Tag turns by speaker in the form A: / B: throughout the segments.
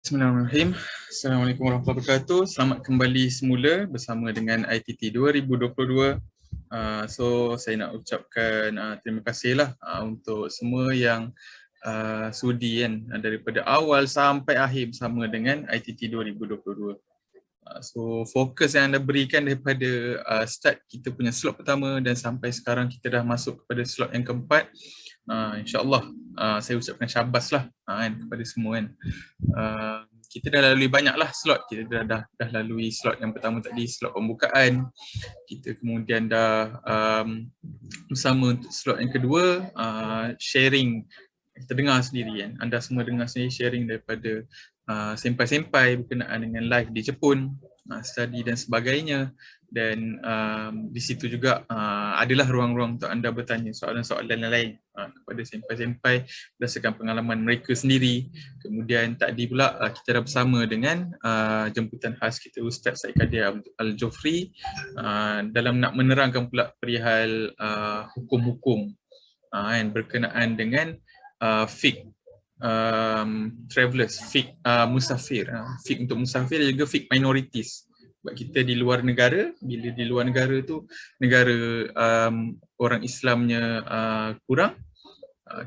A: Bismillahirrahmanirrahim. Assalamualaikum warahmatullahi wabarakatuh. Selamat kembali semula bersama dengan ITT 2022. So saya nak ucapkan terima kasihlah untuk semua yang sudi kan daripada awal sampai akhir bersama dengan ITT 2022. So fokus yang anda berikan daripada start kita punya slot pertama dan sampai sekarang kita dah masuk kepada slot yang keempat. InsyaAllah saya ucapkan syabas lah kan, kepada semua kan. Kita dah lalui banyaklah slot. Kita dah lalui slot yang pertama tadi, slot pembukaan. Kita kemudian dah bersama untuk slot yang kedua, sharing. Kita dengar sendiri kan, anda semua dengar sendiri sharing daripada senpai-senpai berkenaan dengan live di Jepun, study dan sebagainya. Dan di situ juga adalah ruang-ruang untuk anda bertanya soalan-soalan lain kepada senpai-senpai berdasarkan pengalaman mereka sendiri. Kemudian tadi pula kita dah bersama dengan jemputan khas kita Ustaz Said Qadir Al-Jofri dalam nak menerangkan pula perihal hukum-hukum berkenaan dengan fiqh travelers, fiqh musafir, fiqh untuk musafir dan juga fiqh minorities. Sebab kita di luar negara, bila di luar negara tu negara orang Islamnya kurang,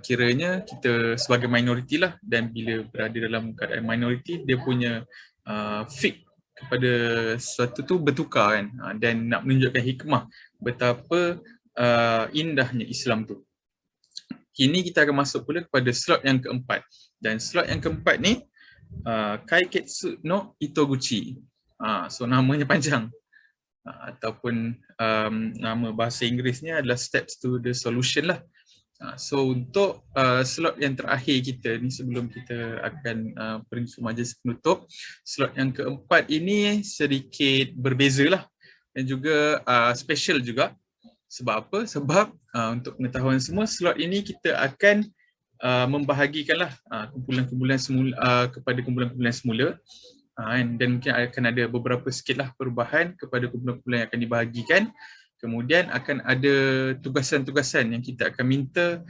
A: kiranya kita sebagai minoriti lah, dan bila berada dalam keadaan minoriti dia punya fiqh kepada sesuatu tu bertukar kan, dan nak menunjukkan hikmah betapa indahnya Islam tu. Kini kita akan masuk pula kepada slot yang keempat, dan slot yang keempat ni Kaiketsu no Itoguchi. So namanya panjang, ataupun nama bahasa Inggerisnya adalah Steps to the Solution lah. So untuk slot yang terakhir kita ni sebelum kita akan pergi ke majlis penutup, slot yang keempat ini sedikit berbeza lah dan juga special juga. Sebab apa? Sebab untuk pengetahuan semua, slot ini kita akan membahagikanlah kumpulan-kumpulan semula kepada kumpulan-kumpulan semula, dan mungkin akan ada beberapa sikitlah perubahan kepada kumpulan-kumpulan yang akan dibahagikan. Kemudian akan ada tugasan-tugasan yang kita akan minta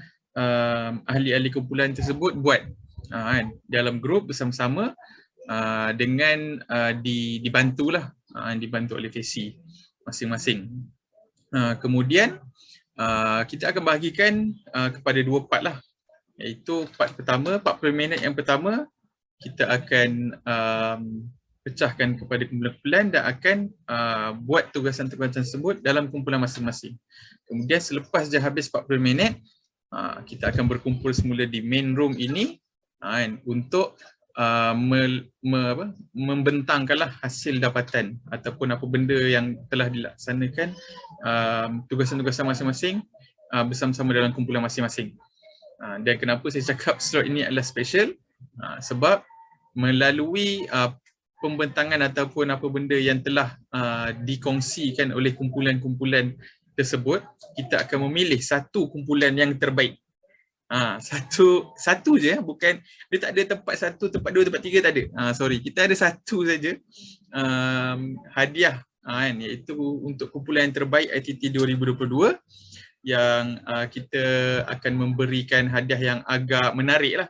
A: ahli-ahli kumpulan tersebut buat dalam grup bersama-sama dengan dibantulah, dibantu oleh FESI masing-masing. Kemudian kita akan bahagikan kepada dua part lah, iaitu part pertama, 40 minit yang pertama kita akan pecahkan kepada kumpulan-kumpulan dan akan buat tugasan-tugasan tersebut dalam kumpulan masing-masing. Kemudian selepas dah habis 40 minit, kita akan berkumpul semula di main room ini untuk membentangkanlah hasil dapatan ataupun apa benda yang telah dilaksanakan, tugasan-tugasan masing-masing bersama-sama dalam kumpulan masing-masing. Dan kenapa saya cakap slot ini adalah special? Sebab melalui pembentangan ataupun apa benda yang telah dikongsikan oleh kumpulan-kumpulan tersebut, kita akan memilih satu kumpulan yang terbaik. Satu je, bukan dia tak ada tempat satu, tempat dua, tempat tiga, tak ada. Sorry, kita ada satu saja hadiah iaitu untuk kumpulan yang terbaik ITT 2022 yang kita akan memberikan hadiah yang agak menarik lah.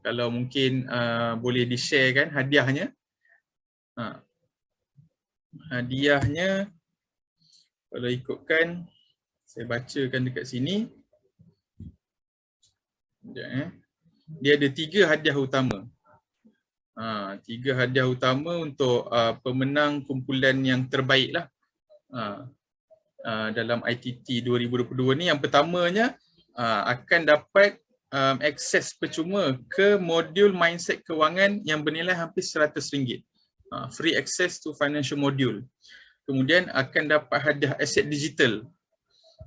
A: Kalau mungkin boleh di-share kan hadiahnya. Hadiahnya kalau ikutkan, saya bacakan dekat sini. Dia ada 3 hadiah utama. 3 hadiah utama untuk pemenang kumpulan yang terbaik lah dalam ITT 2022 ni. Yang pertamanya akan dapat akses percuma ke modul mindset kewangan yang bernilai hampir RM100. Free access to financial module. Kemudian akan dapat hadiah aset digital.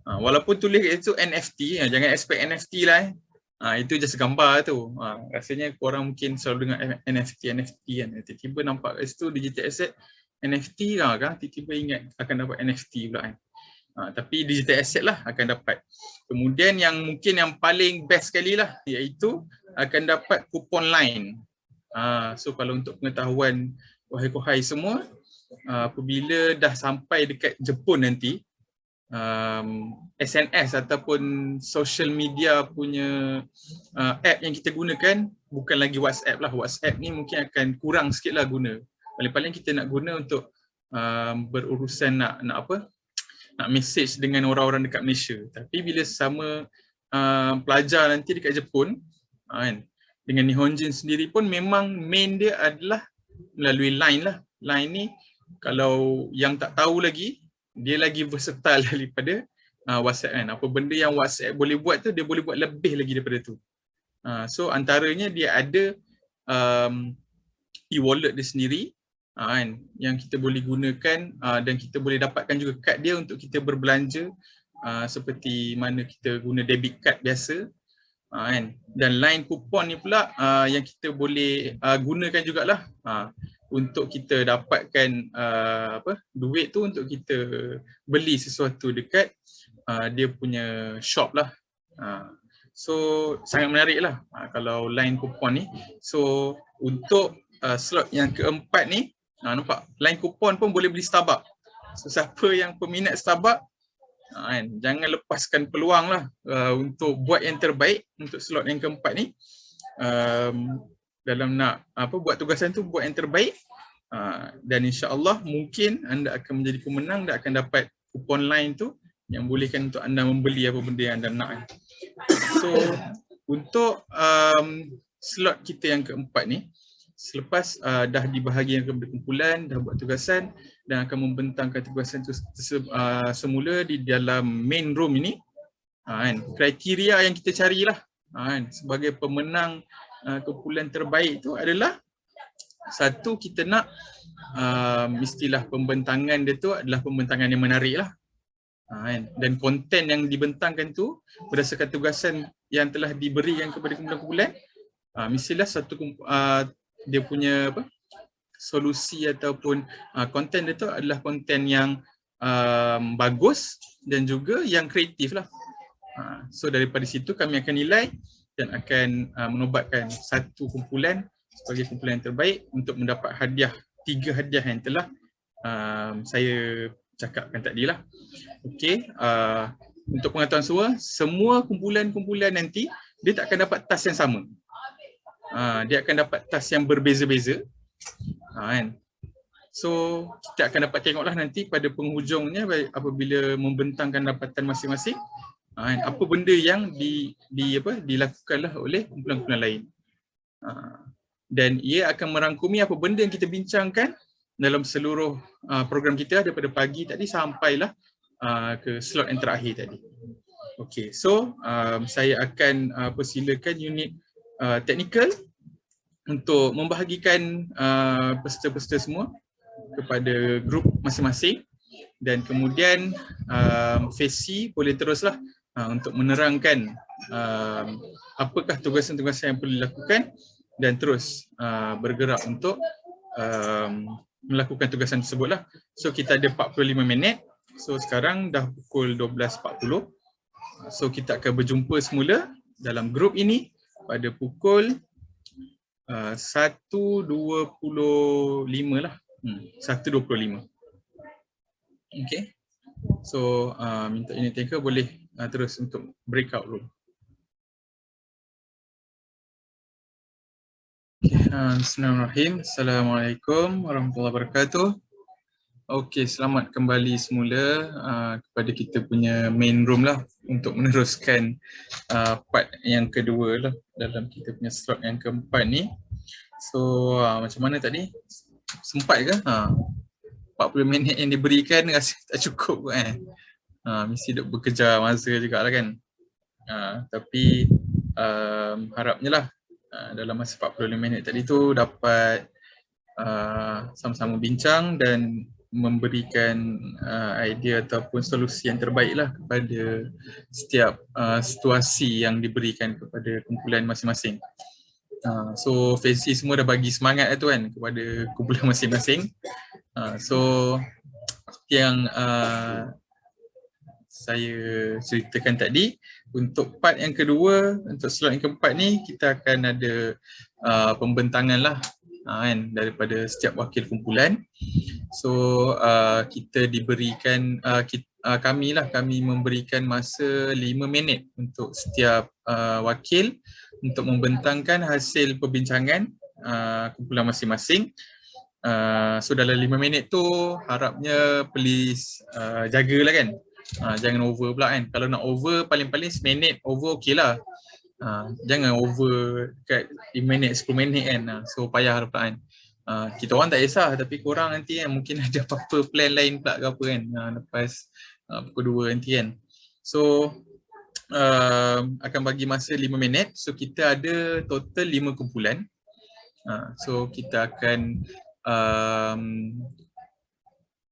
A: Walaupun tulis itu NFT, jangan expect NFT lah. Itu just gambar tu. Rasanya korang mungkin selalu dengar NFT kan. Tiba-tiba nampak kat situ digital asset NFT lah kan. Tiba-tiba ingat akan dapat NFT pula kan. Tapi digital asset lah akan dapat. Kemudian yang mungkin yang paling best sekali lah, iaitu akan dapat kupon line. So kalau untuk pengetahuan wahai-wahai semua, apabila dah sampai dekat Jepun nanti, SNS ataupun social media punya app yang kita gunakan bukan lagi WhatsApp lah. WhatsApp ni mungkin akan kurang sikit lah guna. Paling-paling kita nak guna untuk berurusan nak message dengan orang-orang dekat Malaysia. Tapi bila sama pelajar nanti dekat Jepun, kan, dengan Nihonjin sendiri pun memang main dia adalah melalui line lah. Line ni kalau yang tak tahu lagi, dia lagi versatile daripada WhatsApp kan. Apa benda yang WhatsApp boleh buat tu, dia boleh buat lebih lagi daripada tu. So antaranya dia ada e-wallet dia sendiri kan, yang kita boleh gunakan dan kita boleh dapatkan juga kad dia untuk kita berbelanja seperti mana kita guna debit card biasa kan. Dan line kupon ni pula yang kita boleh gunakan jugalah untuk kita dapatkan duit tu untuk kita beli sesuatu dekat dia punya shop lah. So sangat menarik lah kalau line kupon ni. So untuk slot yang keempat ni, nampak line kupon pun boleh beli Starbucks. So siapa yang peminat Starbucks, jangan lepaskan peluang lah untuk buat yang terbaik untuk slot yang keempat ni. Dalam nak buat tugasan tu, buat yang terbaik. Dan insya-Allah mungkin anda akan menjadi pemenang dan akan dapat kupon line tu yang bolehkan untuk anda membeli apa benda yang anda nak. So untuk slot kita yang keempat ni, selepas dah dibahagikan kepada kumpulan, dah buat tugasan dan akan membentangkan tugasan tu semula di dalam main room ini, kriteria yang kita carilah sebagai pemenang kumpulan terbaik tu adalah, satu, kita nak istilah pembentangan dia tu adalah pembentangan yang menarik lah. Dan konten yang dibentangkan tu berdasarkan tugasan yang telah diberikan kepada kumpulan-kumpulan, mestilah satu dia punya solusi ataupun konten dia tu adalah konten yang bagus dan juga yang kreatif lah. So daripada situ kami akan nilai dan akan menobatkan satu kumpulan sebagai kumpulan yang terbaik untuk mendapat hadiah, 3 hadiah yang telah saya cakapkan tadi lah. Okey, untuk pengetahuan semua kumpulan-kumpulan nanti dia tak akan dapat tas yang sama. Dia akan dapat tas yang berbeza-beza. Kan? So kita akan dapat tengoklah nanti pada penghujungnya apabila membentangkan dapatan masing-masing, apa benda yang dilakukanlah oleh kumpulan-kumpulan lain. Dan ia akan merangkumi apa benda yang kita bincangkan dalam seluruh program kita daripada pagi tadi sampailah ke slot yang terakhir tadi. Okey, so saya akan persilakan unit teknikal untuk membahagikan peserta-peserta semua kepada grup masing-masing, dan kemudian Fesi boleh teruslah untuk menerangkan apakah tugasan-tugasan yang perlu dilakukan dan terus bergerak untuk melakukan tugasan tersebutlah. So kita ada 45 minit. So sekarang dah pukul 12.40. So kita akan berjumpa semula dalam grup ini pada pukul 1.25 lah. 1.25. Okay. So minta unit taker boleh terus untuk breakout room. Bismillahirrahmanirrahim. Assalamualaikum warahmatullahi wabarakatuh. Okey, selamat kembali semula kepada kita punya main room lah untuk meneruskan part yang kedua lah dalam kita punya slot yang keempat ni. So macam mana tadi? Sempat ke? 40 minit yang diberikan rasa tak cukup kan? Mesti duk bekerja masa jugalah kan? Tapi harapnya lah dalam masa 45 minit tadi tu dapat sama-sama bincang dan memberikan idea ataupun solusi yang terbaik lah kepada setiap situasi yang diberikan kepada kumpulan masing-masing. So Fancy semua dah bagi semangat tu kan kepada kumpulan masing-masing. So seperti yang saya ceritakan tadi, untuk part yang kedua, untuk slot yang keempat ni kita akan ada pembentangan lah kan, daripada setiap wakil kumpulan. So kita diberikan kami memberikan masa 5 minit untuk setiap wakil untuk membentangkan hasil perbincangan kumpulan masing-masing. So dalam 5 minit tu harapnya please jagalah kan. Jangan over pula kan. Kalau nak over paling-paling seminit over okey lah. Jangan over kat 5 minit, 10 minit kan. So payah pula kan. Kita orang tak kisah tapi korang nanti kan mungkin ada apa-apa plan lain pula ke apa kan lepas pukul 2 nanti kan. So akan bagi masa 5 minit. So kita ada total 5 kumpulan. So kita akan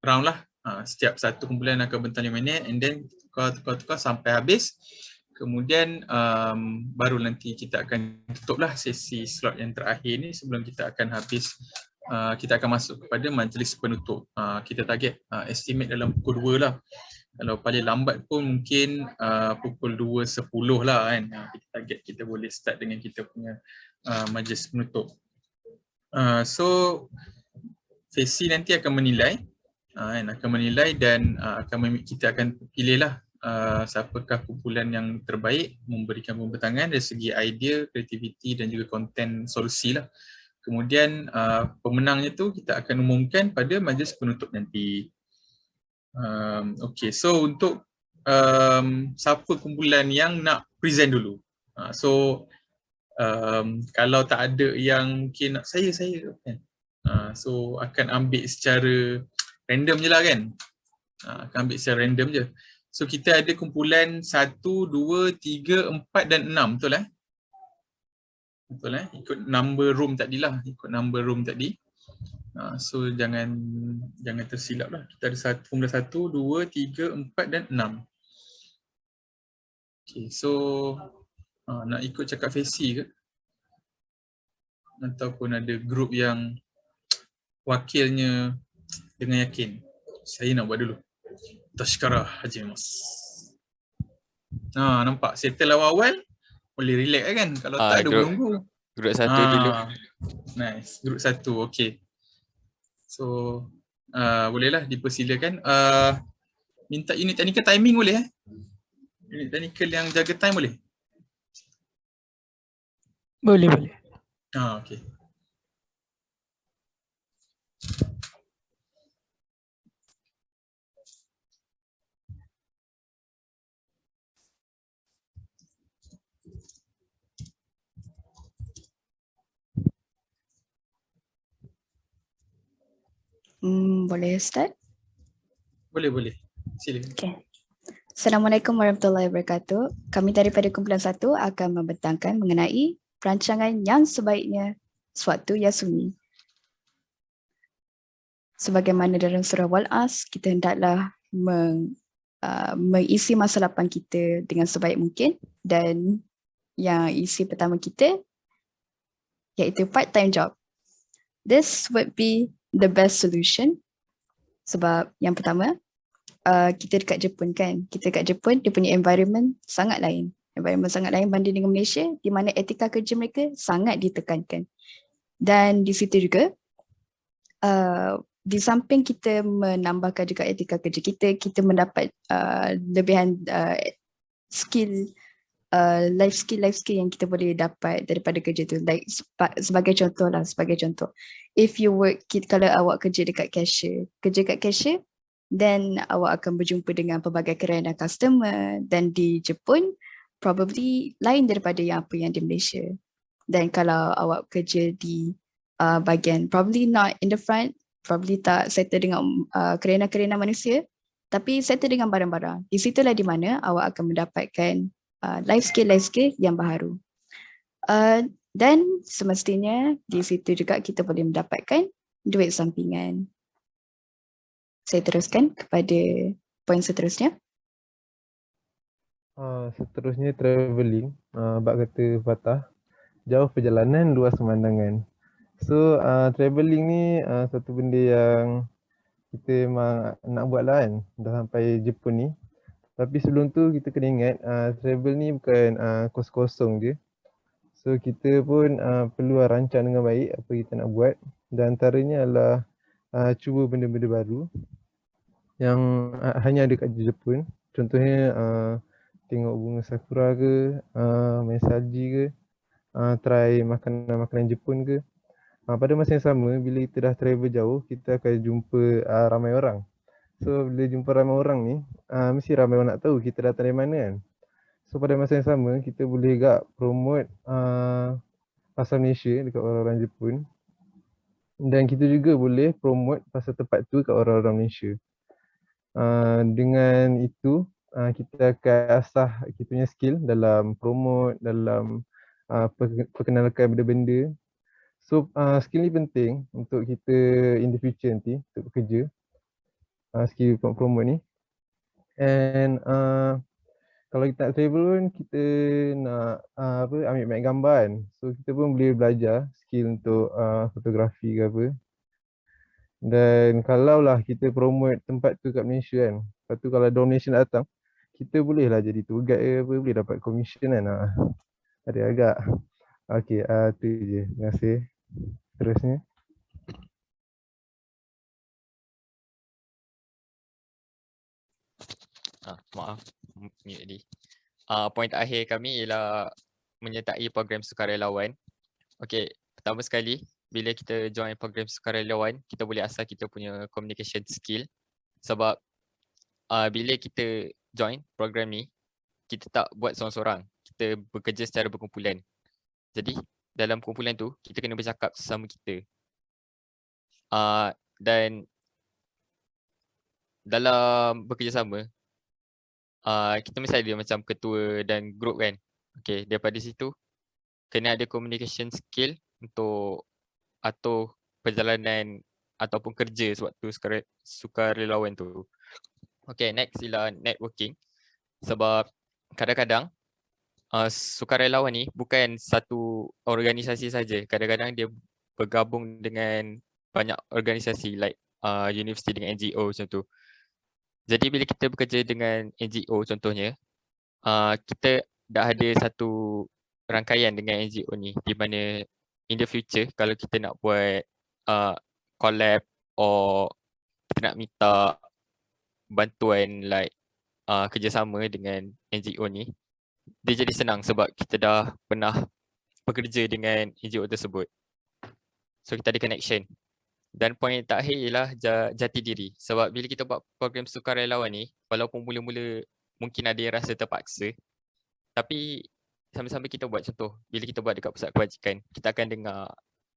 A: round lah. Setiap satu kumpulan akan bentang 5 minit and then tukar sampai habis. Kemudian baru nanti kita akan tutuplah sesi slot yang terakhir ni sebelum kita akan habis. Kita akan masuk kepada majlis penutup. Kita target estimate dalam pukul 2 lah. Kalau paling lambat pun mungkin pukul 2.10 lah kan. Kita target kita boleh start dengan kita punya majlis penutup. So sesi nanti akan menilai dan kita akan pilihlah siapakah kumpulan yang terbaik memberikan pembentangan dari segi idea, kreativiti dan juga konten solusi lah. Kemudian pemenangnya tu kita akan umumkan pada majlis penutup nanti. Okay, so untuk siapa kumpulan yang nak present dulu? So kalau tak ada yang mungkin nak saya kan. So akan ambil secara random je lah kan. Akan ambil secara random je. So kita ada kumpulan 1, 2, 3, 4 dan 6, betul eh? Betul eh? Ikut number room tadi lah, So jangan tersilap lah. Kita ada kumpulan 1, 2, 3, 4 dan 6. Okay, so nak ikut cakap Facy ke? Ataupun ada grup yang wakilnya dengan yakin. Saya nak buat dulu. Tashkara Haji Mas. Nampak settle awal-awal boleh relax kan. Kalau tak ada menunggu.
B: Grup 1 dulu.
A: Nice. Grup 1, okey. So bolehlah dipersilakan. Minta unit technical timing boleh eh? Unit technical yang jaga time boleh?
C: Boleh.
A: Okey.
D: Boleh start?
A: Boleh. Silakan.
D: Okay. Assalamualaikum warahmatullahi wabarakatuh. Kami daripada kumpulan 1 akan membentangkan mengenai perancangan yang sebaiknya suatu yang sunyi. Sebagaimana dalam surah Wal-As, kita hendaklah mengisi masa lapang kita dengan sebaik mungkin, dan yang isi pertama kita iaitu part-time job. This would be the best solution sebab yang pertama kita dekat Jepun kan. Kita dekat Jepun, dia punya environment sangat lain banding dengan Malaysia, di mana etika kerja mereka sangat ditekankan. Dan di situ juga di samping kita menambahkan juga etika kerja kita mendapat lebihan skill, life skill yang kita boleh dapat daripada kerja tu. Like sebagai contoh, if you work, kalau awak kerja kat cashier, then awak akan berjumpa dengan pelbagai kerana customer, dan di Jepun probably lain daripada apa yang di Malaysia. Dan kalau awak kerja di bahagian probably not in the front, probably tak settle dengan kerana manusia, tapi settle dengan barang-barang. Di situlah di mana awak akan mendapatkan life skill yang baharu. Dan semestinya di situ juga kita boleh mendapatkan duit sampingan. Saya teruskan kepada poin seterusnya.
E: Seterusnya travelling. Bab kata Fatah, jauh perjalanan, luas pemandangan. So travelling ni satu benda yang kita memang nak buat lah kan. Dah sampai Jepun ni. Tapi sebelum tu kita kena ingat travel ni bukan kos-kosong je. So kita pun perlu rancang dengan baik apa kita nak buat. Dan antaranya adalah cuba benda-benda baru. yang hanya ada kat Jepun. Contohnya tengok bunga sakura ke, main salji ke, try makanan-makanan Jepun ke. Pada masa yang sama, bila kita dah travel jauh, kita akan jumpa ramai orang. So bila jumpa ramai orang ni, mesti ramai orang nak tahu kita datang dari mana kan. So pada masa yang sama, kita boleh gak promote pasar Malaysia dekat orang-orang Jepun. Dan kita juga boleh promote pasar tempat tu kat orang-orang Malaysia. Dengan itu, kita akan asah kita punya skill dalam promote, dalam perkenalkan benda-benda. So skill ni penting untuk kita in the future nanti untuk bekerja. Skill promote ni. And kalau kita nak travel pun kita nak ambil banyak gambar kan. So kita pun boleh belajar skill untuk fotografi ke apa. Dan kalaulah kita promote tempat tu kat Malaysia kan. Lepas tu kalau ada Malaysia nak datang, kita bolehlah jadi tour guide ke apa, boleh dapat commission kan. Ada agak. Okey, tu je. Terima kasih. Terusnya.
B: Maaf, mute tadi. Poin terakhir kami ialah menyertai program sukarelawan. Okey, pertama sekali, bila kita join program sukarelawan, kita boleh asah kita punya communication skill. Sebab bila kita join program ni, kita tak buat seorang-seorang. Kita bekerja secara berkumpulan. Jadi, dalam kumpulan tu, kita kena bercakap sesama kita. Dan dalam bekerjasama, kita mesti ada macam ketua dan grup kan. Okay, daripada situ kena ada communication skill untuk atur perjalanan ataupun kerja sewaktu sukarelawan tu. Okay, next ialah networking. Sebab kadang-kadang sukarelawan ni bukan satu organisasi saja. Kadang-kadang dia bergabung dengan banyak organisasi like universiti dengan NGO macam tu. Jadi bila kita bekerja dengan NGO contohnya, kita dah ada satu rangkaian dengan NGO ni di mana in the future kalau kita nak buat collab or kita nak minta bantuan like kerjasama dengan NGO ni, dia jadi senang sebab kita dah pernah bekerja dengan NGO tersebut. So kita ada connection. Dan poin terakhir ialah jati diri. Sebab bila kita buat program sukarelawan ni, walaupun mula-mula mungkin ada yang rasa terpaksa, tapi sama-sama kita buat contoh. Bila kita buat dekat pusat kebajikan, kita akan dengar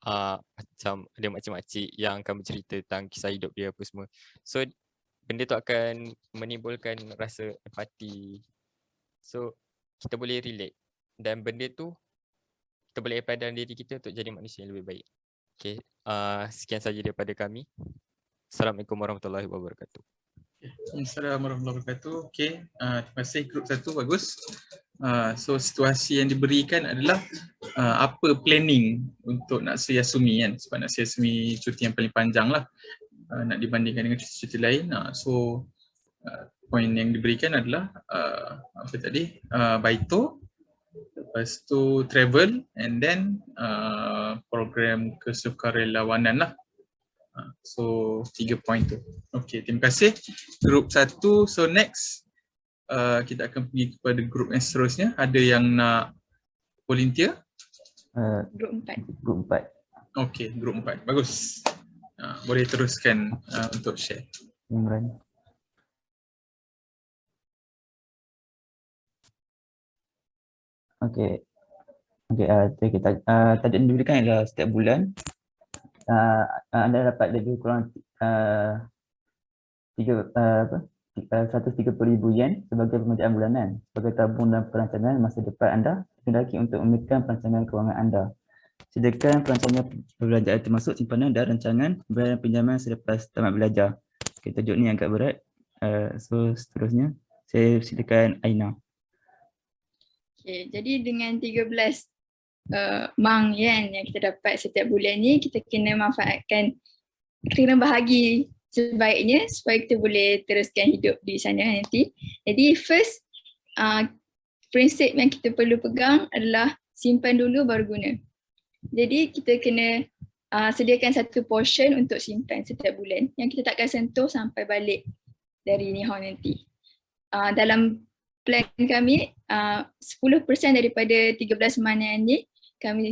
B: macam ada makcik-makcik yang akan bercerita tentang kisah hidup dia apa semua. So benda tu akan menimbulkan rasa empati. So kita boleh relate. Dan benda tu kita boleh apply dalam diri kita untuk jadi manusia yang lebih baik. Okay, sekian saja daripada kami. Assalamualaikum warahmatullahi wabarakatuh.
A: Assalamualaikum warahmatullahi wabarakatuh. Okay, terima kasih grup 1, bagus. So situasi yang diberikan adalah apa planning untuk nak Sri kan, sebab nak Sri cuti yang paling panjang lah nak dibandingkan dengan cuti-cuti lain. So poin yang diberikan adalah apa tadi, Baito, lepas tu travel, and then program kesukarelawanan lah. So 3 poin tu. Okay, terima kasih grup 1. So next kita akan pergi kepada grup yang seterusnya. Ada yang nak volunteer?
D: Grup 4.
C: Grup 4.
A: Okay, grup 4. Bagus. Boleh teruskan untuk share.
C: Imran. Okey. Tajuk yang diberikan adalah setiap bulan anda dapat lebih kurang 130,000 yen sebagai pembiayaan bulanan sebagai tabung dan perancangan masa depan anda, dikendaki untuk memikirkan perancangan kewangan anda. Sediakan perancangan perbelanjaan termasuk simpanan dan rancangan pembayaran pinjaman selepas tamat belajar. Okay, tajuk ni agak berat. So seterusnya saya silakan Aina.
D: Okay, jadi dengan 13 mang yen yang kita dapat setiap bulan ni, kita kena manfaatkan, kena bahagi sebaiknya supaya kita boleh teruskan hidup di sana nanti. Jadi first prinsip yang kita perlu pegang adalah simpan dulu baru guna. Jadi kita kena sediakan satu portion untuk simpan setiap bulan yang kita takkan sentuh sampai balik
F: dari Nihon nanti. Dalam plan kami 10% daripada 13 mana ni kami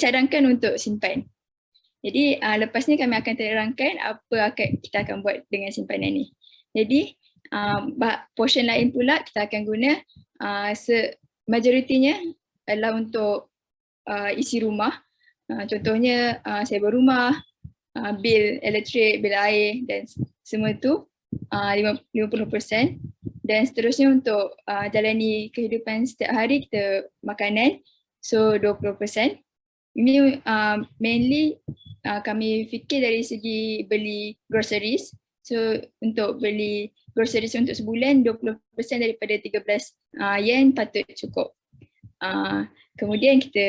F: cadangkan untuk simpan. Jadi lepas ni kami akan terangkan apa kita akan buat dengan simpanan ni. Jadi portion lain pula kita akan guna majoritinya adalah untuk isi rumah. Contohnya sewa rumah, bil elektrik, bil air dan semua tu 50%, dan seterusnya untuk jalani kehidupan setiap hari kita makanan, so 20%. Ini mainly kami fikir dari segi beli groceries. So untuk beli groceries untuk sebulan 20% daripada 13 yen patut cukup. Kemudian kita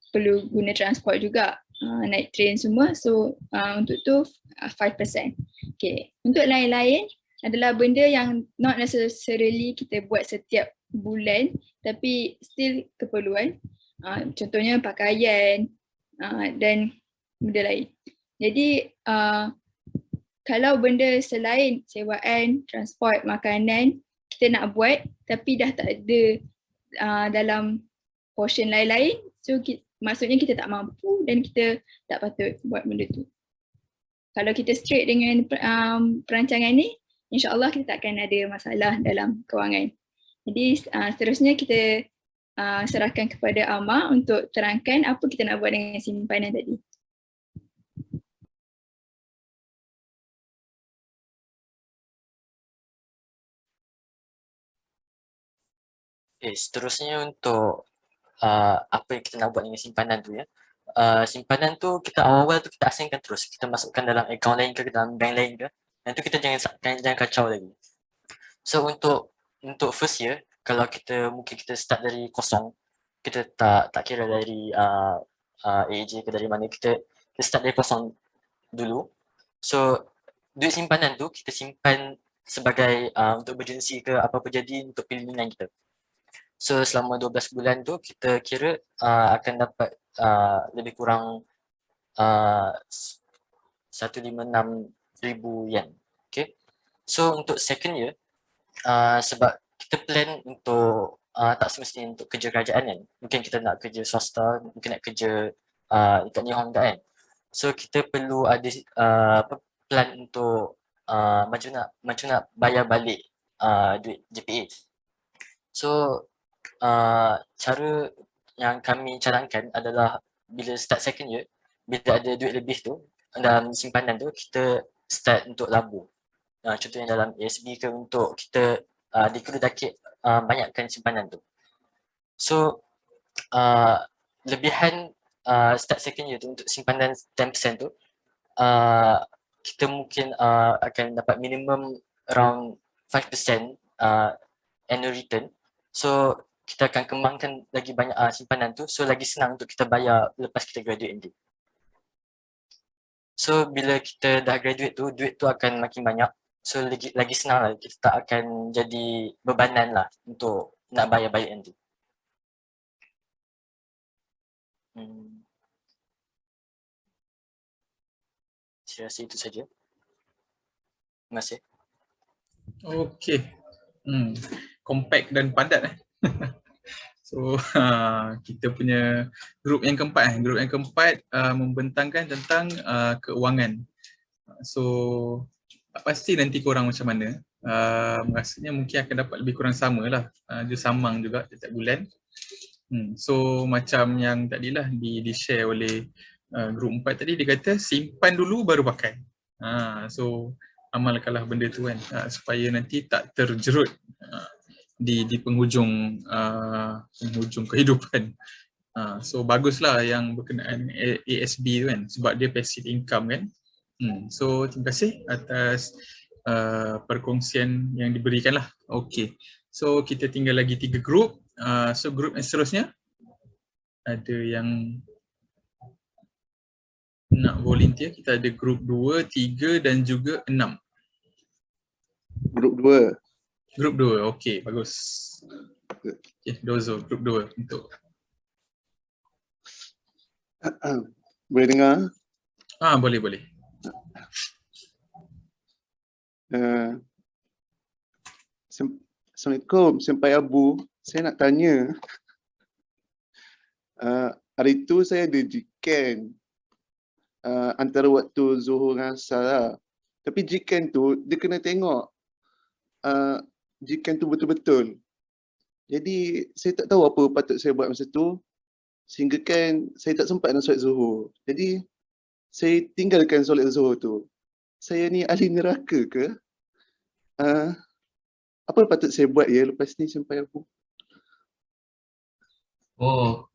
F: perlu guna transport juga, naik train semua, so untuk tu 5%. Okay. Untuk lain-lain adalah benda yang not necessarily kita buat setiap bulan tapi still keperluan. Contohnya pakaian dan benda lain. Jadi kalau benda selain sewaan, transport, makanan kita nak buat tapi dah tak ada dalam portion lain-lain, so maksudnya kita tak mampu dan kita tak patut buat benda tu. Kalau kita straight dengan perancangan ni, insya-Allah kita tak akan ada masalah dalam kewangan. Jadi seterusnya kita serahkan kepada Ama untuk terangkan apa kita nak buat dengan simpanan tadi.
G: Seterusnya untuk apa yang kita nak buat dengan simpanan tu ya. Simpanan tu kita awal tu kita asingkan terus. Kita masukkan dalam akaun lain ke dalam bank lain ke. Yang tu kita jangan kacau lagi. So untuk first year, kalau mungkin kita start dari kosong, kita tak kira dari AAJ ke dari mana, kita start dari kosong dulu. So duit simpanan tu kita simpan sebagai untuk emergency ke apa-apa jadi untuk pilihan kita. So selama 12 bulan tu kita kira akan dapat lebih kurang 156,000 yen. Okay. So untuk second year, sebab kita plan untuk tak semestinya untuk kerja kerajaan kan. Mungkin kita nak kerja swasta, mungkin nak kerja dekat Nihon kan. So kita perlu ada plan untuk macam nak bayar balik duit JPA. So cara yang kami cadangkan adalah bila start second year, bila ada duit lebih tu dalam simpanan tu, kita start untuk labur. Contohnya dalam ASB ke, untuk kita dikira-dakit banyakkan simpanan tu. So lebihan start second year tu untuk simpanan 10% tu, kita mungkin akan dapat minimum around 5% annual return. So kita akan kembangkan lagi banyak simpanan tu, so lagi senang untuk kita bayar lepas kita graduate nanti. So bila kita dah graduate tu, duit tu akan makin banyak. So lagi senang lah, kita tak akan jadi bebanan lah untuk nak bayar balik nanti. Saya rasa itu saja. Terima kasih.
A: Okey. Compact dan padat So kita punya grup yang keempat membentangkan tentang keuangan. So tak pasti nanti korang macam mana. Rasanya mungkin akan dapat lebih kurang sama lah. Dia samang juga setiap bulan. So macam yang tadilah di-share oleh grup 4 tadi, dia kata simpan dulu baru pakai. So amalkanlah benda tu kan, supaya nanti tak terjerut di penghujung kehidupan. So baguslah yang berkenaan ASB tu kan, sebab dia passive income kan. So terima kasih atas perkongsian yang diberikan lah. Okay, so kita tinggal lagi 3 grup. So grup yang seterusnya, ada yang nak volunteer. Kita ada grup 2, 3 dan juga 6.
H: Grup 2.
A: Grup 2, okey, bagus. Okay, dozo, grup 2 untuk.
H: Boleh dengar?
A: Boleh.
H: Assalamualaikum, Senpai Abu. Saya nak tanya. Hari tu saya ada Jiken antara waktu Zuhur dengan Asar lah. Tapi Jiken tu, dia kena tengok Jiken tu betul-betul. Jadi saya tak tahu apa patut saya buat masa tu. Sehingga kan saya tak sempat nak solat Zuhur. Jadi saya tinggalkan solat Zuhur tu. Saya ni ahli neraka ke? Apa patut saya buat ya lepas ni sampai Abu?
I: Oh,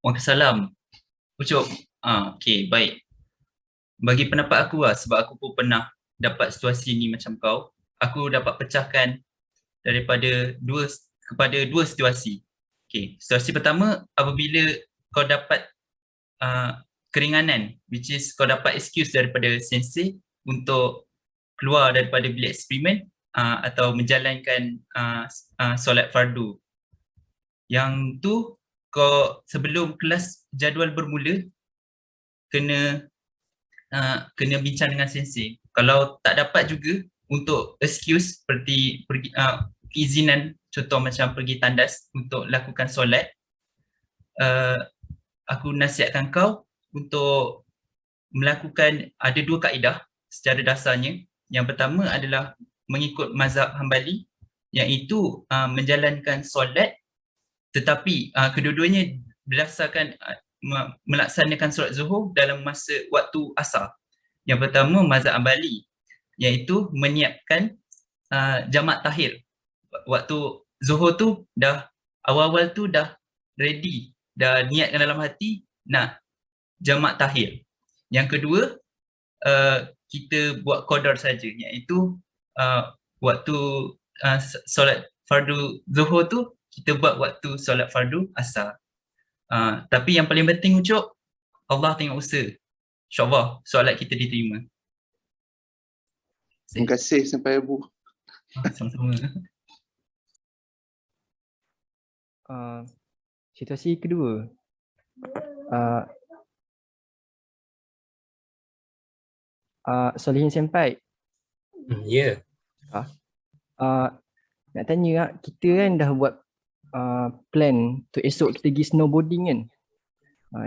I: Waalaikumsalam. Ucup. Okay, baik. Bagi pendapat aku lah, sebab aku pun pernah dapat situasi ni macam kau, aku dapat pecahkan daripada kepada dua situasi. Okay, situasi pertama, apabila kau dapat keringanan, which is kau dapat excuse daripada sensei untuk keluar daripada bilik eksperimen atau menjalankan solat fardu. Yang tu kau sebelum kelas jadual bermula kena bincang dengan sensei. Kalau tak dapat juga untuk excuse seperti pergi keizinan, contoh macam pergi tandas untuk lakukan solat, aku nasihatkan kau untuk melakukan, ada dua kaedah secara dasarnya. Yang pertama adalah mengikut mazhab Hambali, iaitu menjalankan solat tetapi kedua-duanya berdasarkan melaksanakan solat zuhur dalam masa waktu asar. Yang pertama mazhab Hambali, iaitu menyiapkan jamak takhir. Waktu zuhur tu dah awal-awal tu dah ready, dah niatkan dalam hati nak jamak takhir. Yang kedua, kita buat qadar saja, iaitu waktu solat fardu zuhur tu kita buat waktu solat fardu asar. Tapi yang paling penting Ucup, Allah tengok usaha. InsyaAllah solat kita diterima.
H: Terima kasih sampai Abu.
I: Sama-sama.
J: Situasi kedua. Solihin Senpai.
K: Ya.
J: Nak tanya, kita kan dah buat plan untuk esok kita pergi snowboarding kan.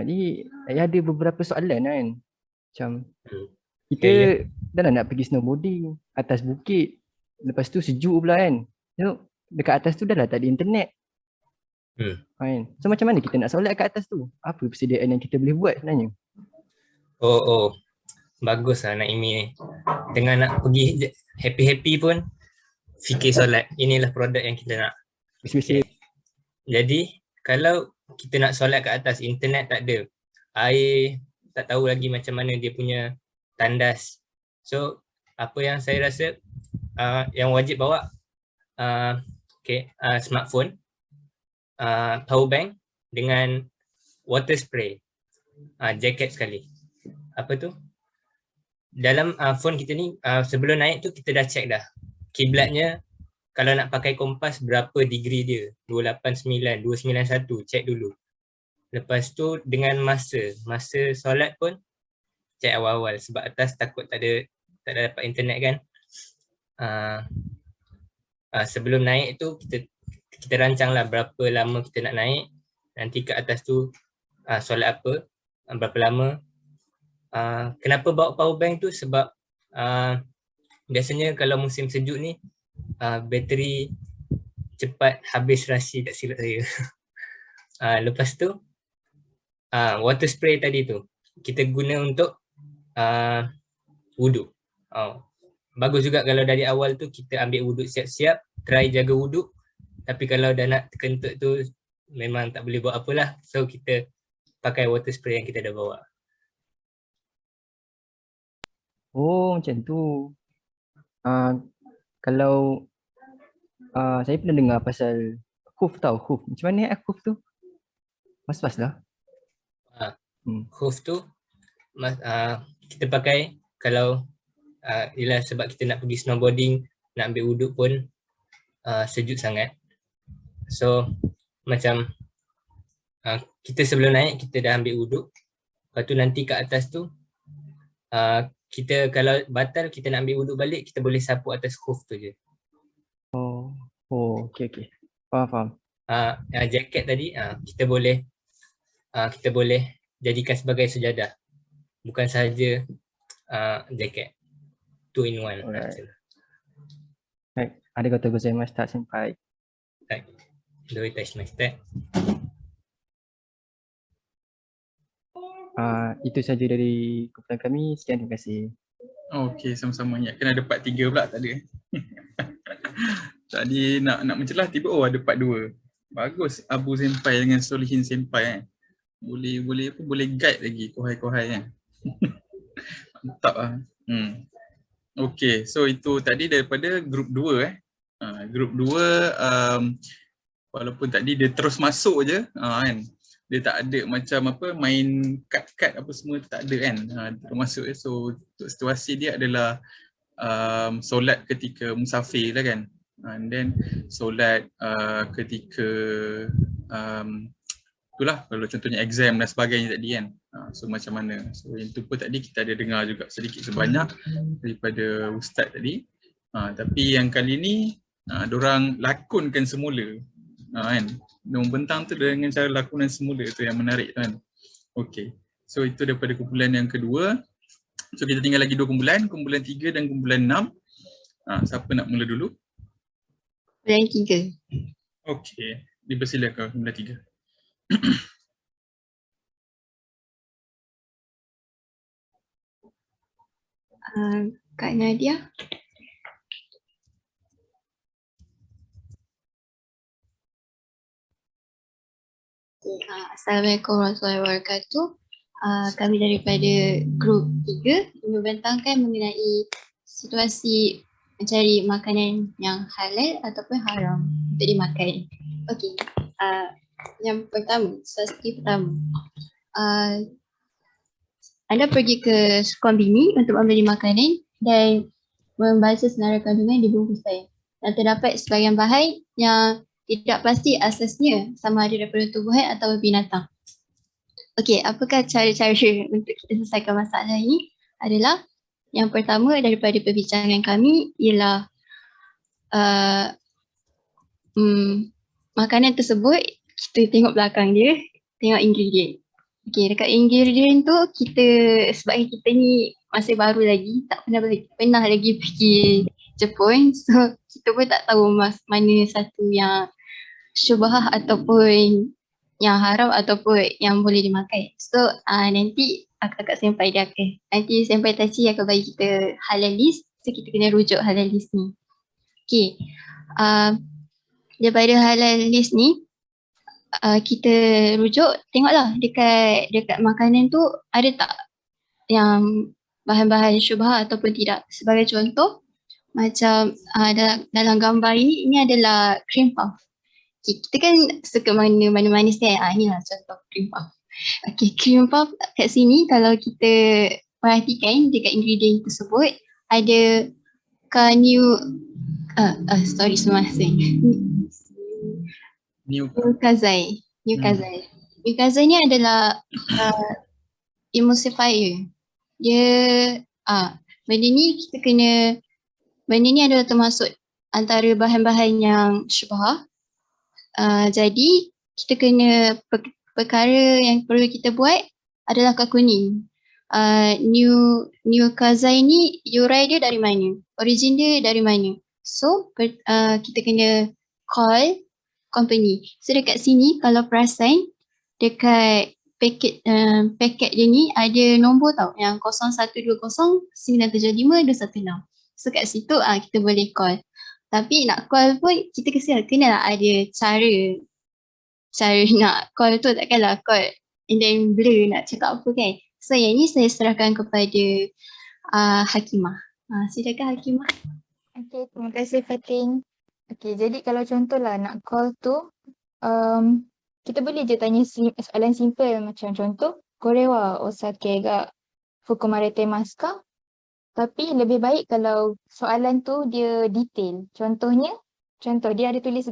J: Jadi ada beberapa soalan kan. Macam kita dah nak pergi snowboarding atas bukit. Lepas tu sejuk pula kan. So, dekat atas tu dah lah tak ada internet. Kan? So macam mana kita nak solat kat atas tu? Apa persediaan yang kita boleh buat sebenarnya?
K: Bagus lah Naimi ni. Tengah nak pergi happy-happy pun fikir solat. Inilah produk yang kita nak. Okay. Jadi kalau kita nak solat kat atas, internet tak ada, air tak tahu lagi macam mana dia punya tandas. So apa yang saya rasa yang wajib bawa smartphone, power bank dengan water spray, jacket sekali. Apa tu? Dalam phone kita ni sebelum naik tu kita dah check dah kiblatnya. Kalau nak pakai kompas berapa degree dia, 289, 291, check dulu. Lepas tu dengan masa solat pun check awal-awal sebab atas takut tak ada dapat internet kan. Sebelum naik tu kita rancanglah berapa lama kita nak naik. Nanti kat atas tu solat apa, berapa lama. Kenapa bawa power bank tu sebab biasanya kalau musim sejuk ni bateri cepat habis rasi, tak silap saya. Lepas tu water spray tadi tu kita guna untuk wuduk. Bagus juga kalau dari awal tu kita ambil wuduk siap-siap, try jaga wuduk. Tapi kalau dah nak terkentut tu memang tak boleh buat apalah. So kita pakai water spray yang kita dah bawa.
J: Oh macam tu. Kalau saya pernah dengar pasal khuf tau, khuf. Macam mana khuf tu? Mas-mas lah.
K: Khuf tu kita pakai kalau ialah sebab kita nak pergi snowboarding, nak ambil wuduk pun sejuk sangat. So macam kita sebelum naik kita dah ambil wuduk. Lepas tu nanti kat atas tu kita kalau batal kita nak ambil wuduk balik, kita boleh sapu atas khuf tu je.
J: Oh, okey. Faham.
K: Jaket tadi kita boleh jadikan sebagai sejadah. Bukan sahaja jaket. 2 in 1.
J: Alright. Baik, arigatou gozaimashita senpai.
K: Right. Do itashimashita.
J: Itu saja dari kumpulan kami. Sekian, terima kasih.
A: Okey, sama-sama. Ingatkan ada part 3 pula, tak ada. Tadi nak mencelah, tiba ada part 2. Bagus Abu Senpai dengan Solihin Senpai kan. Boleh guide lagi kohai-kohai kan. Mantap lah. Okey, so itu tadi daripada group 2 Group 2 walaupun tadi dia terus masuk je kan. Dia tak ada macam main cut apa semua tu tak ada kan. Terus masuk je. So untuk situasi dia adalah solat ketika musafir lah kan. And then solat ketika itulah kalau contohnya exam dan sebagainya tadi kan. So macam mana. So yang tu pun tadi kita ada dengar juga sedikit sebanyak daripada ustaz tadi. Tapi yang kali ni diorang lakonkan semula kan. Diorang bentang tu dengan cara lakonan semula tu yang menarik tu kan. Okay. So itu daripada kumpulan yang kedua. So kita tinggal lagi 2 kumpulan 3 dan kumpulan 6. Siapa nak mula dulu?
F: Kumpulan 3.
A: Okay. Dipersilakan kumpulan 3.
F: Kak Nadia. Assalamualaikum warahmatullahi wabarakatuh. Kami daripada grup 3 membentangkan mengenai situasi mencari makanan yang halal ataupun haram untuk dimakan. Okey. Yang pertama, situasi pertama. Anda pergi ke kombini untuk membeli makanan dan membaca senarai kandungan di bungkusan. Dan terdapat sebahagian bahan yang tidak pasti asasnya sama ada daripada tumbuhan atau binatang. Okey, apakah cara-cara untuk kita selesaikan masalah ini? Adalah yang pertama daripada perbincangan kami ialah makanan tersebut kita tengok belakang dia, tengok ingredient. Okey, dekat ingredient tu kita sebab kita ni masih baru lagi, tak pernah lagi pergi Jepun, so kita pun tak tahu mana satu yang syubhah ataupun yang haram ataupun yang boleh dimakan. So nanti akak senpai dia akan, nanti senpai Tachi akan bagi kita halal list, so kita kena rujuk halal list ni. Okay, daripada halal list ni kita rujuk, tengoklah dekat makanan tu ada tak yang bahan-bahan syubhah ataupun tidak. Sebagai contoh, macam dalam gambar ini adalah cream puff. Okay, kita kan suka mana manis kan. Inilah contoh cream puff. Okay, cream puff kat sini kalau kita perhatikan dekat ingredient tersebut ada Newcastle. Newcastle ni adalah emulsifier. Dia benda ni adalah termasuk antara bahan-bahan yang syubhah. Jadi kita kena perkara yang perlu kita buat adalah kad kuning. Newcastle ni urai dia dari mana? Origin dia dari mana? So kita kena call company. So dekat sini kalau perasan dekat paket dia ni ada nombor tau yang 0120975216. So kat situ kita boleh call. Tapi nak call pun kita kena ada cara nak call tu, takkanlah call and then blur nak cakap apa kan. So yang ni saya serahkan kepada Hakimah. Silakan Hakimah.
D: Okay, terima kasih Fatin. Okay, jadi kalau contohlah nak call tu, kita boleh je tanya soalan simple macam contoh, Korewa osake ga fukumarete masu ka? Tapi lebih baik kalau soalan tu dia detail. Contoh dia ada tulis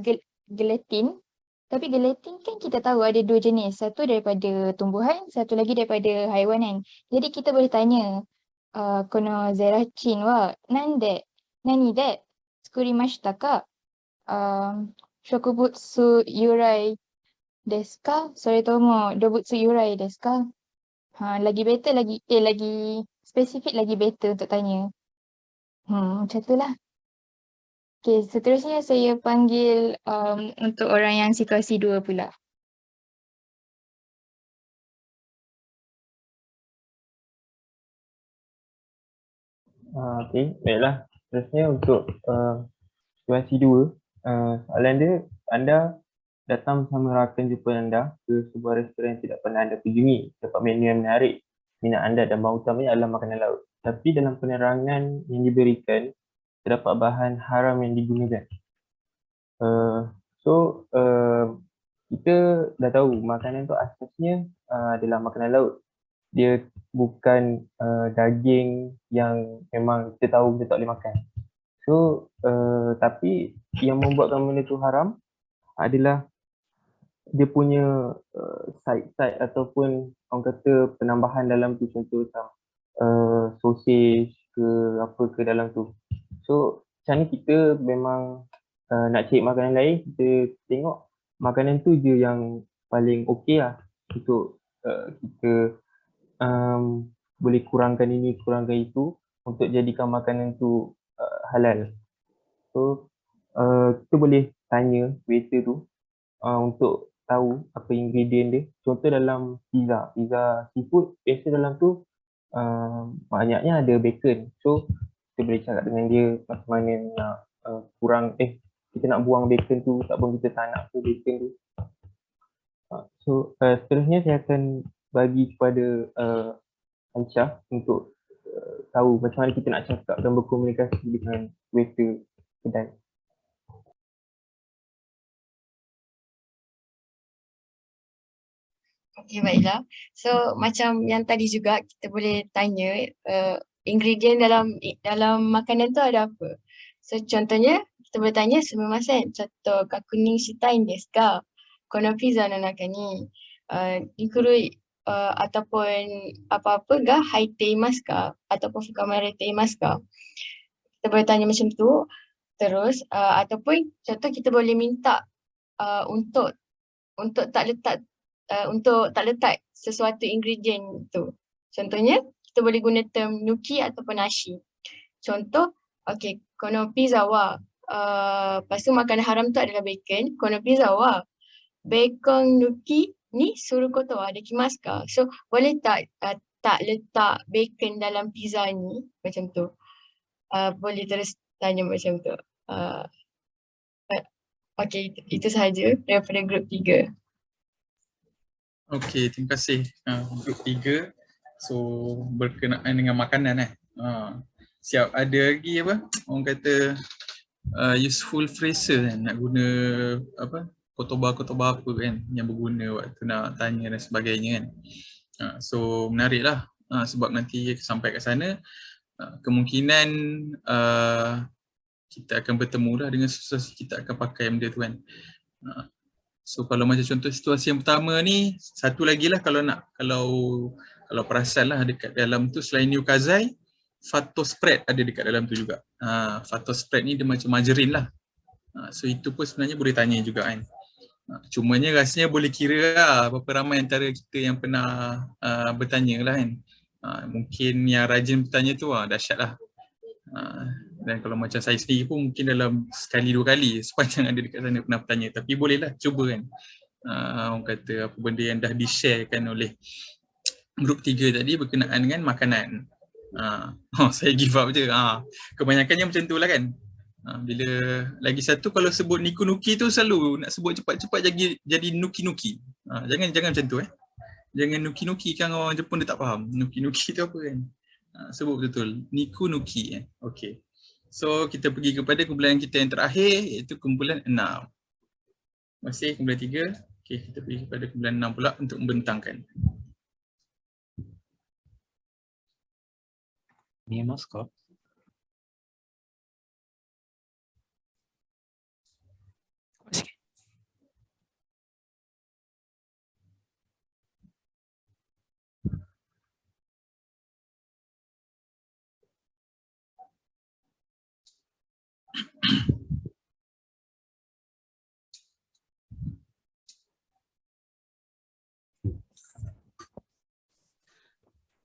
D: gelatin, tapi gelatin kan kita tahu ada 2 jenis. Satu daripada tumbuhan, satu lagi daripada haiwanan. Jadi kita boleh tanya,
L: このゼラチンは何で作りましたか？植物由来ですか？それとも動物由来ですか? Lagi better lagi spesifik lagi better untuk tanya. Macam tu lah. Okay, seterusnya saya panggil untuk orang yang situasi 2 pula.
M: Okey, baiklah. Seterusnya untuk situasi 2, soalan dia, anda datang bersama rakan jumpa anda ke sebuah restoran yang tidak pernah anda kunjungi. Dapat menu yang menarik, minat anda dan bahan utamanya adalah makanan laut. Tapi dalam penerangan yang diberikan, terdapat bahan haram yang digunakan. Kita dah tahu makanan tu asasnya adalah makanan laut. Dia bukan daging yang memang kita tahu kita tak boleh makan. Tapi yang membuatkan benda tu haram adalah dia punya side ataupun orang kata penambahan dalam tu, contoh macam sausage ke apa ke dalam tu. So macam ni kita memang nak cari makanan lain, kita tengok makanan tu je yang paling okey lah untuk kita boleh kurangkan ini, kurangkan itu untuk jadikan makanan tu halal. So kita boleh tanya waiter tu untuk tahu apa ingredient dia. Contoh dalam pizza seafood, biasa dalam tu banyaknya ada bacon. So kita boleh cakap dengan dia macam mana nak kita nak buang bacon tu, tak pun kita tak nak tu bacon tu. Seterusnya saya akan bagi kepada Aisyah untuk tahu macam mana kita nak cakap dan berkomunikasi dengan waiter kedai.
D: Okay, baiklah. So macam yang tadi juga kita boleh tanya ingredient dalam makanan tu ada apa. So contohnya kita boleh tanya sumimasen, contoh kakuning shitain desu ka? Kono pizza no naka ni nikurui ataupun apa-apa ga haite imasu ka? Ataupun fukamarete imasu ka? Kita boleh tanya macam tu. Terus ataupun contoh kita boleh minta untuk tak letak sesuatu ingredient tu. Contohnya, kita boleh guna term nuki ataupun nashi. Contoh, okay, kono pizza wa, lepas tu makanan haram tu adalah bacon. Kono pizza wa, bacon nuki ni suru koto wa dekimasu ka? So, boleh tak letak bacon dalam pizza ni? Macam tu. Boleh terus tanya macam tu. Okay, itu sahaja daripada grup 3.
A: Okey, terima kasih grup 3. So berkenaan dengan makanan siap ada lagi apa orang kata useful phrase kan, nak guna apa kotoba apa kan yang berguna waktu nak tanya dan sebagainya kan. So menariklah sebab nanti sampai ke sana kemungkinan kita akan bertemu lah dengan situasi kita akan pakai benda tu kan. So kalau macam contoh situasi yang pertama ni, satu lagi lah kalau perasan lah dekat dalam tu selain Newcastle, Fato spread ada dekat dalam tu juga. Fato spread ni dia macam margarine lah. So itu pun sebenarnya boleh tanya juga kan. Cumanya rasanya boleh kira lah berapa ramai antara kita yang pernah bertanya lah kan. Mungkin yang rajin bertanya tu dahsyat lah. Dan kalau macam saya sendiri pun mungkin dalam sekali 2 kali sepanjang ada dekat sana pernah bertanya, tapi bolehlah cuba kan orang kata apa benda yang dah di-sharekan oleh grup 3 tadi berkenaan dengan makanan. Saya give up je. Kebanyakannya macam tu lah kan. Bila lagi satu kalau sebut niku-nuki tu selalu nak sebut cepat-cepat jadi nuki-nuki. Jangan macam tu Jangan nuki-nuki kan orang Jepun dia tak faham. Nuki-nuki tu apa kan. Sebut betul-betul niku-nuki Okey. So kita pergi kepada kumpulan kita yang terakhir iaitu kumpulan 6. Terima kasih kumpulan 3. Okey, kita pergi kepada kumpulan 6 pula untuk membentangkan.
N: 見えますか?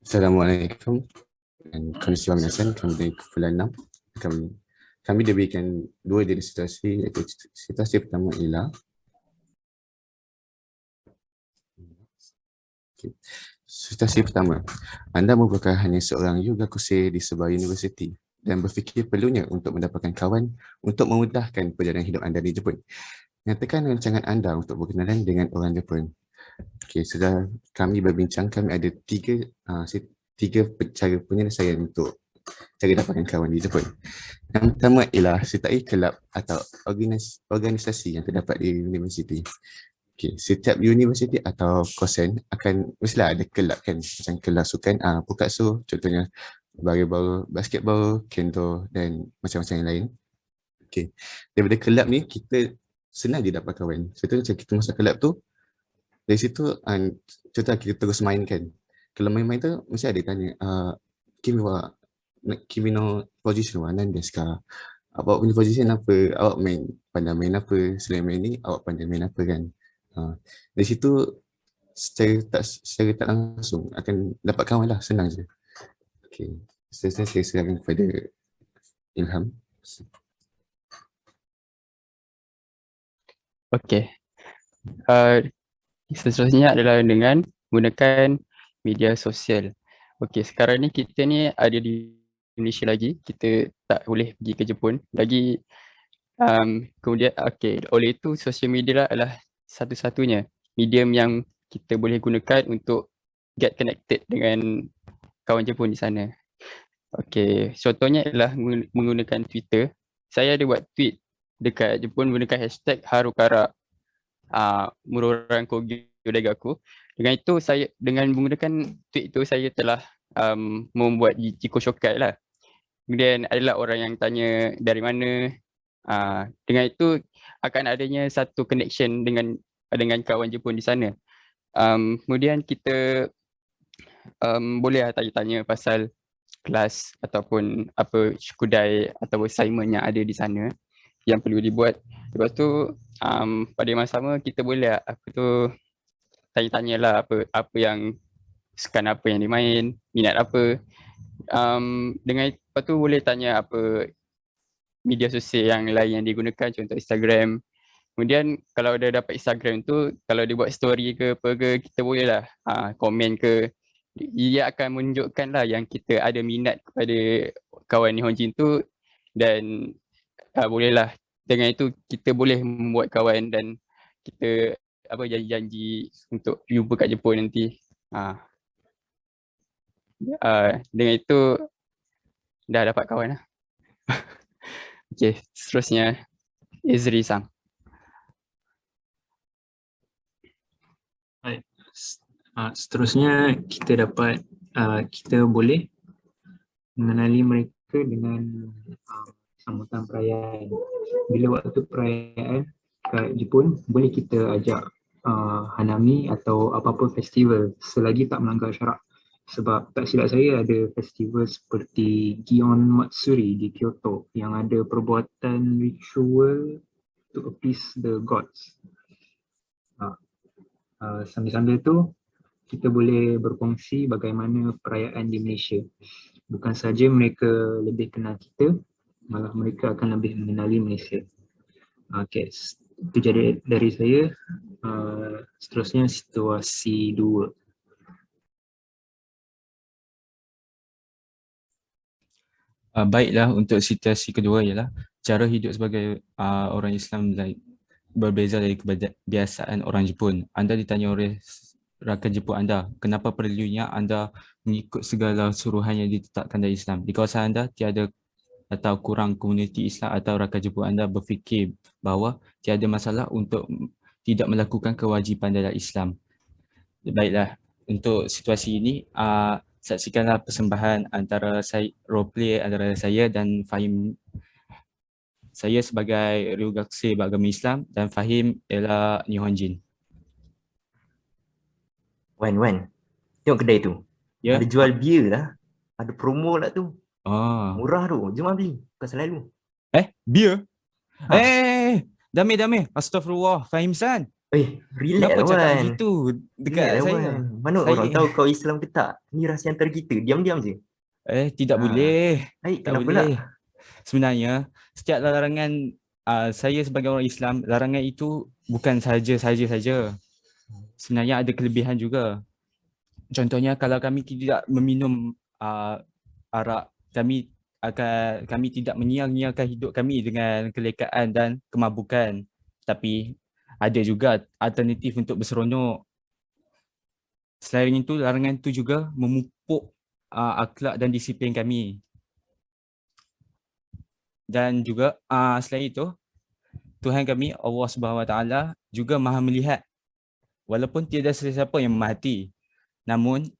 N: Assalamualaikum dan konnichiwa minasan. Kami dari kumpulan 6. Kami diberikan dua jenis situasi, iaitu situasi pertama ialah situasi pertama, anda merupakan hanya seorang yogakuse di sebuah universiti dan berfikir perlunya untuk mendapatkan kawan untuk memudahkan perjalanan hidup anda di Jepun. Nyatakan rancangan anda untuk berkenalan dengan orang Jepun. Okey, sudah kami berbincang, kami ada tiga cara penyelesaian untuk cara dapatkan kawan di Jepun. Yang pertama ialah sertai kelab atau organisasi yang terdapat di universiti. Okay, setiap universiti atau kosen akan mestilah ada kelab kan, macam kelab sukan, Pukatsu contohnya, volleyball, basketball, kendo dan macam-macam yang lain. Okay, daripada kelab ni kita senang je dapat kawan. Contohnya macam kita masuk kelab tu, dari situ contoh kita terus main kan. Kalau main-main tu mesti ada tanya, Kimi no position wa nan desu ka? Awak punya position apa? Awak pandai main apa? Selain main ni, awak pandai main apa kan? Dari situ secara tak langsung akan dapat kawan lah, senang je. Okay. Saya serahkan kepada Ilham.
O: Okay. Seterusnya adalah dengan menggunakan media sosial. Okay, sekarang ni kita ni ada di Malaysia lagi, kita tak boleh pergi ke Jepun lagi. Kemudian oleh itu social media adalah satu-satunya medium yang kita boleh gunakan untuk get connected dengan kawan Jepun di sana. Okay, contohnya adalah menggunakan Twitter. Saya ada buat tweet dekat Jepun menggunakan hashtag Harukara Murorang Kogyo Daigaku. Dengan itu dengan menggunakan tweet itu saya telah membuat Jiko Shokai lah. Kemudian adalah orang yang tanya dari mana. Dengan itu akan adanya satu connection dengan kawan Jepun di sana. Kemudian kita boleh tanya-tanya pasal kelas ataupun apa shukudai atau assignment yang ada di sana yang perlu dibuat. Lepas tu pada masa sama kita boleh tanya-tanyalah apa yang sukan apa yang dimain, minat apa. Dengan lepas tu boleh tanya apa media sosial yang lain yang digunakan, contoh Instagram. Kemudian kalau dah dapat Instagram tu, kalau dia buat story ke apa ke, kita bolehlah komen ke. Ia akan menunjukkan lah yang kita ada minat kepada kawan Nihonjin tu, dan bolehlah dengan itu kita boleh membuat kawan dan kita janji-janji untuk jumpa kat Jepun nanti. Dengan itu dah dapat kawan lah. Okay, seterusnya Izri-san.
P: Seterusnya kita boleh mengenali mereka dengan sambutan perayaan. Bila waktu perayaan kat Jepun, boleh kita ajak Hanami atau apa-apa festival selagi tak melanggar syarak. Sebab tak silap saya ada festival seperti Gion Matsuri di Kyoto yang ada perbuatan ritual to appease the gods. Sambil-sambil tu kita boleh berkongsi bagaimana perayaan di Malaysia. Bukan saja mereka lebih kenal kita, malah mereka akan lebih mengenali Malaysia. Okay, itu jadi dari saya. Seterusnya situasi 2.
Q: Baiklah, untuk situasi kedua ialah cara hidup sebagai orang Islam berbeza dari kebiasaan orang Jepun. Anda ditanya oleh rakan Jepun anda, kenapa perlunya anda mengikut segala suruhan yang ditetapkan dari Islam? Di kawasan anda tiada atau kurang komuniti Islam atau rakan Jepun anda berfikir bahawa tiada masalah untuk tidak melakukan kewajipan dalam Islam. Baiklah, untuk situasi ini saksikanlah persembahan antara roleplay antara saya dan Fahim. Saya sebagai Ryugakuse beragama Islam dan Fahim ialah Nihonjin.
R: Wan, tengok kedai tu.
Q: Ya?
R: Ada jual beer lah. Ada promo lah tu.
Q: Murah
R: tu. Jom beli. Bukan selalu.
Q: Beer? Dame. Astagfirullah. Fahim san.
R: Relax
Q: Kenapa
R: lah
Q: cakap
R: Wan.
Q: begitu
R: Relax
Q: dekat
R: lah
Q: saya?
R: Wan. Mana
Q: Saya
R: orang tahu kau Islam ke tak? Ni rahsia antara kita. Diam-diam je.
Q: tidak boleh.
R: Baik,
Q: Tak
R: kenapa
Q: boleh.
R: pula?
Q: Sebenarnya setiap larangan saya sebagai orang Islam, larangan itu bukan saja. Sebenarnya ada kelebihan juga. Contohnya kalau kami tidak meminum arak, kami tidak menyia-nyiakan hidup kami dengan kelekaan dan kemabukan. Tapi ada juga alternatif untuk berseronok. Selain itu, larangan itu juga memupuk akhlak dan disiplin kami. Dan juga selain itu, Tuhan kami Allah SWT juga Maha melihat. Walaupun tiada sesiapa yang memahati, namun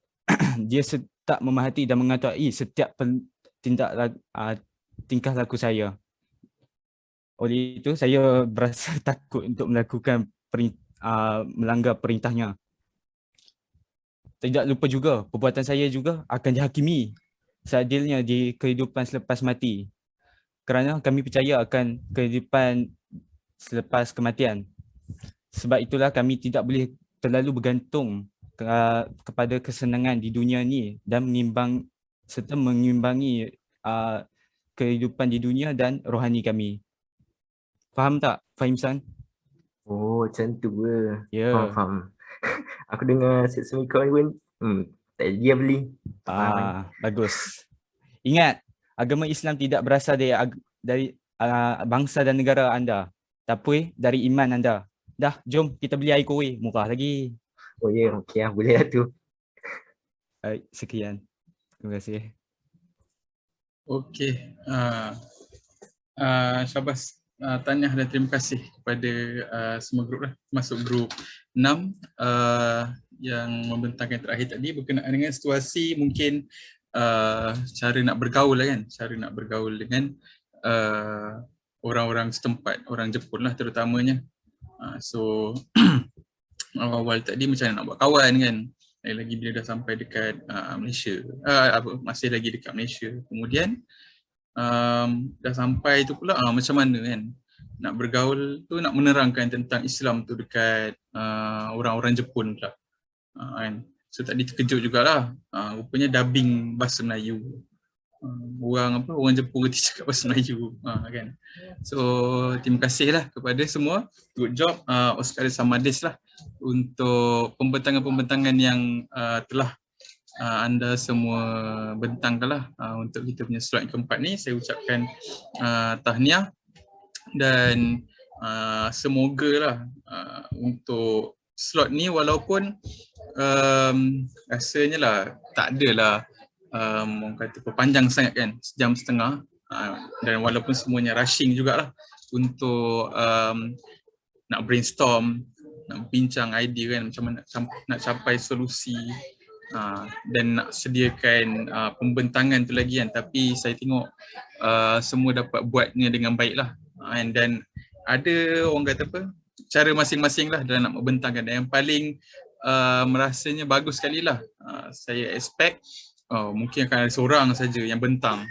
Q: dia tak memahati dan mengetahui setiap tingkah laku saya. Oleh itu saya berasa takut untuk melakukan melanggar perintahnya. Tidak lupa juga perbuatan saya juga akan dihakimi seadilnya di kehidupan selepas mati. Kerana kami percaya akan kehidupan selepas kematian. Sebab itulah kami tidak boleh terlalu bergantung kepada kesenangan di dunia ni dan mengimbangi kehidupan di dunia dan rohani kami. Faham tak, Fahim-san?
R: Oh, macam tu ke?
Q: Ya.
R: Faham. Aku dengar sesumi kau ni pun tak dia beli.
Q: Bagus. Ingat, agama Islam tidak berasal dari bangsa dan negara anda, tapi dari iman anda. Dah, jom kita beli air kuih, murah lagi.
R: Oh ya, okey lah, boleh lah tu.
Q: Baik, sekian. Terima kasih.
A: Okey. Syabas. Tahniah dan terima kasih kepada semua grup lah, masuk grup 6 yang membentangkan terakhir tadi berkenaan dengan situasi mungkin cara nak bergaul lah kan, cara nak bergaul dengan orang-orang setempat, orang Jepun lah terutamanya. So awal-awal tadi macam mana nak buat kawan kan, lagi bila dah sampai dekat Malaysia, masih lagi dekat Malaysia, kemudian dah sampai tu pula macam mana kan nak bergaul tu, nak menerangkan tentang Islam tu dekat orang-orang Jepun pula kan. So tadi terkejut jugalah, rupanya dubbing bahasa Melayu. Orang Jepun kerti cakap bahasa Melayu kan. So terima kasih lah kepada semua, good job Oscar Samadis lah untuk pembentangan-pembentangan yang telah anda semua bentangkanlah untuk kita punya slot yang keempat ni. Saya ucapkan tahniah dan semoga lah untuk slot ni walaupun rasanya lah tak adalah orang kata panjang sangat kan, sejam setengah, dan walaupun semuanya rushing jugalah untuk nak brainstorm, nak bincang idea kan, macam mana nak capai solusi dan nak sediakan pembentangan tu lagi kan. Tapi saya tengok semua dapat buatnya dengan baik lah, dan ada orang kata apa, cara masing-masing lah dalam nak membentangkan. Dan yang paling merasanya bagus sekali lah, saya expect mungkin akan ada seorang saja yang bentang,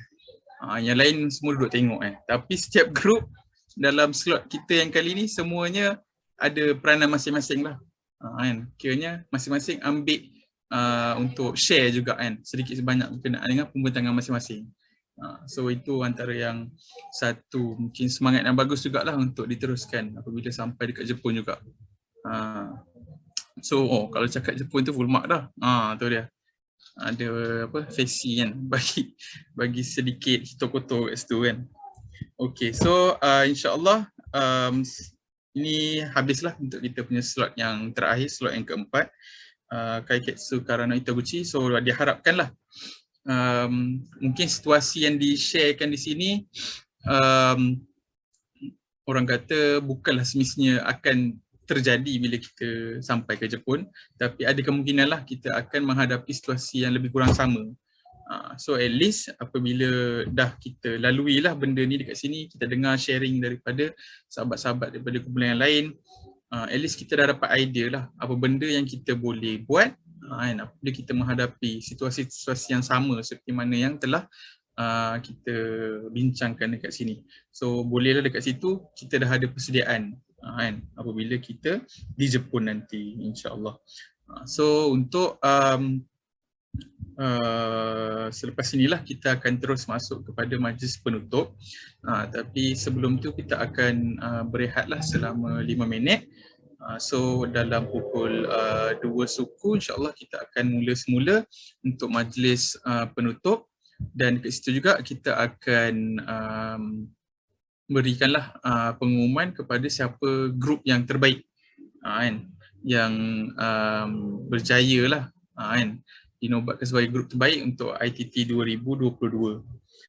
A: yang lain semua duduk tengok kan. Tapi setiap grup dalam slot kita yang kali ni semuanya ada peranan masing-masing lah kan. Kiranya masing-masing ambil untuk share juga kan, sedikit sebanyak berkenaan dengan pembentangan masing-masing. So itu antara yang satu mungkin semangat yang bagus jugalah untuk diteruskan apabila sampai dekat Jepun juga. So kalau cakap Jepun tu full mark dah. Tu dia. Ada apa, fancy kan, bagi sedikit kotor kat situ kan. Okay, so insyaAllah ini habislah untuk kita punya slot yang terakhir, slot yang keempat. Kaiketsu Karano Itaguchi. So diharapkanlah mungkin situasi yang di-sharekan di sini orang kata bukanlah semestinya akan terjadi bila kita sampai ke Jepun, tapi ada kemungkinanlah kita akan menghadapi situasi yang lebih kurang sama. So at least apabila dah kita lalui lah benda ni dekat sini, kita dengar sharing daripada sahabat-sahabat daripada kumpulan yang lain, at least kita dah dapat idea lah apa benda yang kita boleh buat apabila kita menghadapi situasi-situasi yang sama seperti mana yang telah kita bincangkan dekat sini. So bolehlah dekat situ kita dah ada persediaan kan, apabila kita di Jepun nanti, insya-Allah. So untuk selepas inilah kita akan terus masuk kepada majlis penutup. Tapi sebelum tu kita akan berehatlah selama 5 minit. So dalam pukul 2 suku insya-Allah kita akan mula semula untuk majlis penutup, dan kat situ juga kita akan berikanlah pengumuman kepada siapa grup yang terbaik, kan, yang berjaya lah, kan, dinobatkan sebagai grup terbaik untuk ITT 2022.